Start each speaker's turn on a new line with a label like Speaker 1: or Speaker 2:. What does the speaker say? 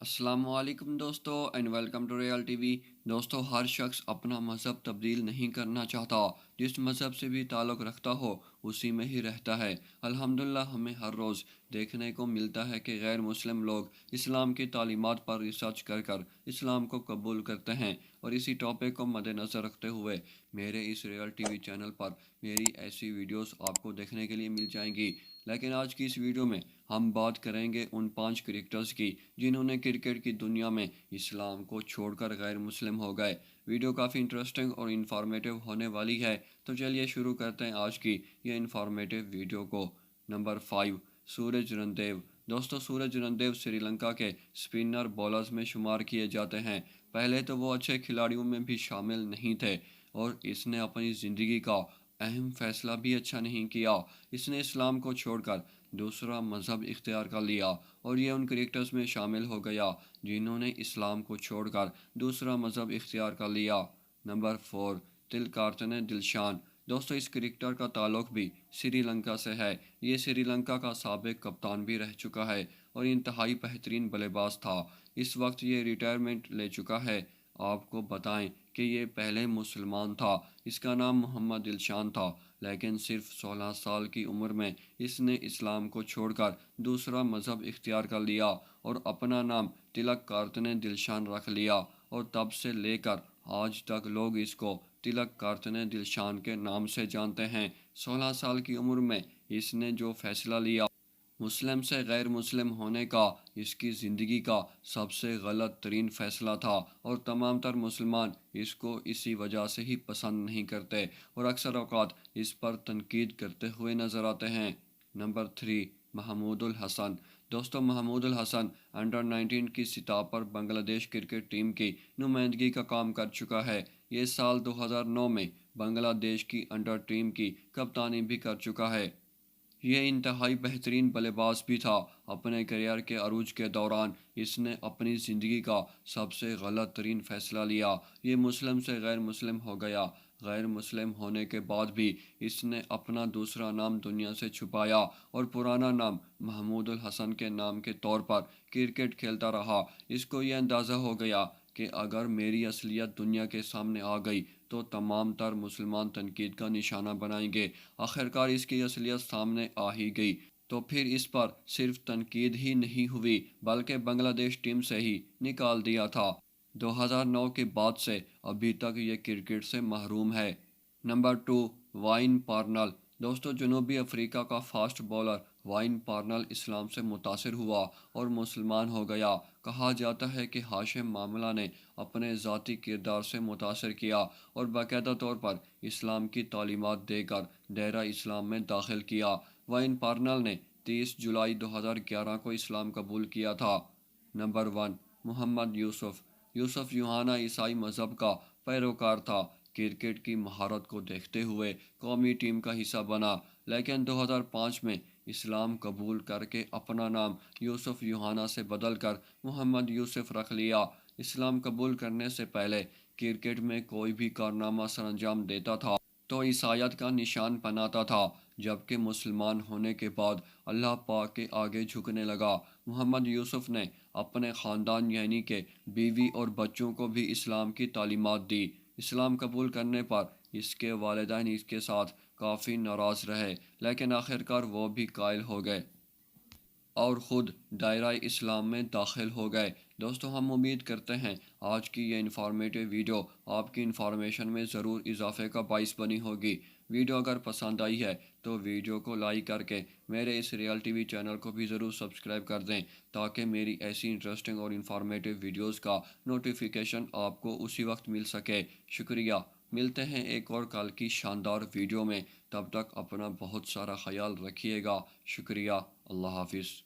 Speaker 1: السلام علیکم دوستو and welcome to real TV. دوستو، ہر شخص اپنا مذہب تبدیل نہیں کرنا چاہتا، جس مذہب سے بھی تعلق رکھتا ہو اسی میں ہی رہتا ہے۔ الحمدللہ ہمیں ہر روز دیکھنے کو ملتا ہے کہ غیر مسلم لوگ اسلام کی تعلیمات پر ریسرچ کر اسلام کو قبول کرتے ہیں، اور اسی ٹاپک کو مد نظر رکھتے ہوئے میرے اس ریئل ٹی وی چینل پر میری ایسی ویڈیوز آپ کو دیکھنے کے لیے مل جائیں گی۔ لیکن آج کی اس ویڈیو میں ہم بات کریں گے ان 5 کرکٹرز کی جنہوں نے کرکٹ کی دنیا میں اسلام کو چھوڑ کر غیر مسلم ہو گئے۔ ویڈیو کافی انٹرسٹنگ اور انفارمیٹیو ہونے والی ہے، تو چلیے شروع کرتے ہیں آج کی یہ انفارمیٹیو ویڈیو کو۔ نمبر 5، سورج رندیو۔ دوستو، سورج رندیو سری لنکا کے سپنر بولرز میں شمار کیے جاتے ہیں۔ پہلے تو وہ اچھے کھلاڑیوں میں بھی شامل نہیں تھے، اور اس نے اپنی زندگی کا اہم فیصلہ بھی اچھا نہیں کیا۔ اس نے اسلام کو چھوڑ کر دوسرا مذہب اختیار کر لیا، اور یہ ان کرکٹرز میں شامل ہو گیا جنہوں نے اسلام کو چھوڑ کر دوسرا مذہب اختیار کر لیا۔ نمبر 4، تلکارتنے دلشان۔ دوستو، اس کرکٹر کا تعلق بھی سری لنکا سے ہے۔ یہ سری لنکا کا سابق کپتان بھی رہ چکا ہے اور انتہائی بہترین بلے باز تھا۔ اس وقت یہ ریٹائرمنٹ لے چکا ہے۔ آپ کو بتائیں کہ یہ پہلے مسلمان تھا۔ اس کا نام محمد دلشان تھا، لیکن صرف 16 سال کی عمر میں اس نے اسلام کو چھوڑ کر دوسرا مذہب اختیار کر لیا اور اپنا نام تلک کارتنے دلشان رکھ لیا، اور تب سے لے کر آج تک لوگ اس کو تلک کارتنے دلشان کے نام سے جانتے ہیں۔ 16 سال کی عمر میں اس نے جو فیصلہ لیا، مسلم سے غیر مسلم ہونے کا، اس کی زندگی کا سب سے غلط ترین فیصلہ تھا، اور تمام تر مسلمان اس کو اسی وجہ سے ہی پسند نہیں کرتے اور اکثر اوقات اس پر تنقید کرتے ہوئے نظر آتے ہیں۔ نمبر 3، محمود الحسن۔ دوستو، محمود الحسن انڈر 19 کی سطح پر بنگلہ دیش کرکٹ ٹیم کی نمائندگی کا کام کر چکا ہے۔ یہ سال 2009 میں بنگلہ دیش کی انڈر ٹیم کی کپتانی بھی کر چکا ہے۔ یہ انتہائی بہترین بلے باز بھی تھا۔ اپنے کیریئر کے عروج کے دوران اس نے اپنی زندگی کا سب سے غلط ترین فیصلہ لیا۔ یہ مسلم سے غیر مسلم ہو گیا۔ غیر مسلم ہونے کے بعد بھی اس نے اپنا دوسرا نام دنیا سے چھپایا اور پرانا نام محمود الحسن کے نام کے طور پر کرکٹ کھیلتا رہا۔ اس کو یہ اندازہ ہو گیا کہ اگر میری اصلیت دنیا کے سامنے آ گئی تو تمام تر مسلمان تنقید کا نشانہ بنائیں گے۔ آخرکار اس کی اصلیت سامنے آ ہی گئی، تو پھر اس پر صرف تنقید ہی نہیں ہوئی بلکہ بنگلہ دیش ٹیم سے ہی نکال دیا تھا۔ 2009 کے بعد سے ابھی تک یہ کرکٹ سے محروم ہے۔ نمبر 2، وائن پارنل۔ دوستو، جنوبی افریقہ کا فاسٹ بولر وائن پارنل اسلام سے متاثر ہوا اور مسلمان ہو گیا۔ کہا جاتا ہے کہ ہاشم معاملہ نے اپنے ذاتی کردار سے متاثر کیا اور باقاعدہ طور پر اسلام کی تعلیمات دے کر ڈیرہ اسلام میں داخل کیا۔ وائن پارنل نے 30 جولائی 2011 کو اسلام قبول کیا تھا۔ نمبر 1، محمد یوسف۔ یوسف یوحنا عیسائی مذہب کا پیروکار تھا۔ کرکٹ کی مہارت کو دیکھتے ہوئے قومی ٹیم کا حصہ بنا، لیکن 2005 میں اسلام قبول کر کے اپنا نام یوسف یوحنا سے بدل کر محمد یوسف رکھ لیا۔ اسلام قبول کرنے سے پہلے کرکٹ میں کوئی بھی کارنامہ سر انجام دیتا تھا تو عیسائیت کا نشان بناتا تھا، جبکہ مسلمان ہونے کے بعد اللہ پاک کے آگے جھکنے لگا۔ محمد یوسف نے اپنے خاندان یعنی کہ بیوی اور بچوں کو بھی اسلام کی تعلیمات دی۔ اسلام قبول کرنے پر اس کے والدین اس کے ساتھ کافی ناراض رہے، لیکن آخرکار وہ بھی قائل ہو گئے اور خود دائرہ اسلام میں داخل ہو گئے۔ دوستو، ہم امید کرتے ہیں آج کی یہ انفارمیٹیو ویڈیو آپ کی انفارمیشن میں ضرور اضافے کا باعث بنی ہوگی۔ ویڈیو اگر پسند آئی ہے تو ویڈیو کو لائک کر کے میرے اس ریئل ٹی وی چینل کو بھی ضرور سبسکرائب کر دیں، تاکہ میری ایسی انٹرسٹنگ اور انفارمیٹیو ویڈیوز کا نوٹیفیکیشن آپ کو اسی وقت مل سکے۔ شکریہ۔ ملتے ہیں ایک اور کل کی شاندار ویڈیو میں، تب تک اپنا بہت سارا خیال رکھیے گا۔ شکریہ۔ اللہ حافظ۔